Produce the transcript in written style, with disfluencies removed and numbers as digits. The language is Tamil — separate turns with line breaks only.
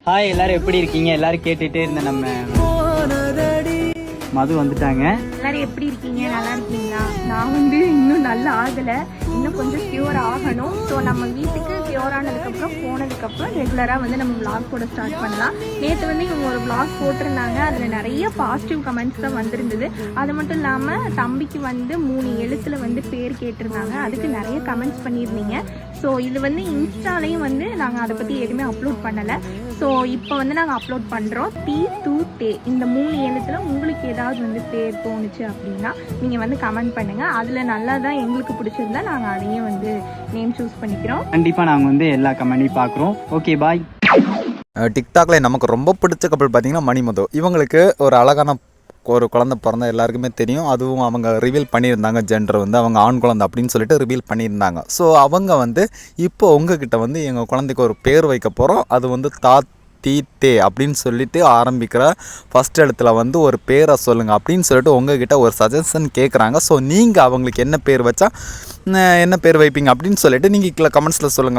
ஹாய் எல்லாரும் எப்படி இருக்கீங்க? எல்லாரும் கேட்டுட்டே இருந்த நம்ம மது வந்துட்டாங்க.
எல்லாரும் எப்படி இருக்கீங்க? நல்லா இருக்கீங்களா? நான் இன்னும் நல்லா ஆகலை, இன்னும் கொஞ்சம் க்யூர் ஆகணும். ஸோ நம்ம வீட்டுக்கு க்யூர் ஆனதுக்கப்புறம் போனதுக்கப்புறம் ரெகுலராக நம்ம விளாக் போட ஸ்டார்ட் பண்ணலாம். நேற்று இவங்க ஒரு விளாக் போட்டிருந்தாங்க, அதில் நிறைய பாசிட்டிவ் கமெண்ட்ஸ் தான் வந்திருந்தது. அது மட்டும் இல்லாமல் தம்பிக்கு 3 எழுத்தில் பேர் கேட்டிருந்தாங்க, அதுக்கு நிறைய கமெண்ட்ஸ் பண்ணியிருந்தீங்க. ஸோ இது இன்ஸ்டாலையும் நாங்கள் அதை பற்றி எதுவுமே அப்லோட் பண்ணலை. ஸோ இப்போ நாங்கள் அப்லோட் பண்ணுறோம். T2T இந்த 3 எழுத்தில் உங்களுக்கு ஏதாவது பேர் தோணுச்சு அப்படின்னா நீங்கள் கமெண்ட் பண்ணுங்கள். அதில் நல்லா தான் எங்களுக்கு பிடிச்சிருந்தா நாங்கள் அதையும் நேம் சூஸ் பண்ணிக்கிறோம்.
கண்டிப்பாக நாங்கள் எல்லா கமெண்ட்டையும் பார்க்குறோம். Okay bye.
டிக்டாக்ல நமக்கு ரொம்ப பிடிச்ச கப்பல் பார்த்தீங்கன்னா மணிமது. இவங்களுக்கு ஒரு அழகான ஒரு குழந்தை பிறந்த எல்லாருக்குமே தெரியும். அதுவும் அவங்க ரிவீல் பண்ணியிருந்தாங்க, ஜெண்டர் அவங்க ஆண் குழந்தை அப்படின்னு சொல்லிட்டு ரிவீல் பண்ணியிருந்தாங்க. ஸோ அவங்க இப்போ உங்ககிட்ட எங்கள் குழந்தைக்கு ஒரு பேர் வைக்க போகிறோம். அது தீத்தே அப்படின்னு சொல்லிட்டு ஆரம்பிக்கிற ஃபஸ்ட் இடத்துல ஒரு பேரை சொல்லுங்கள் அப்படின்னு சொல்லிட்டு உங்ககிட்ட ஒரு சஜஷன் கேட்குறாங்க. ஸோ நீங்கள் அவங்களுக்கு என்ன பேர் வச்சா என்ன பேர் வைப்பீங்க அப்படின்னு சொல்லிட்டு நீங்கள் கீழே கமெண்ட்ஸில் சொல்லுங்கள்.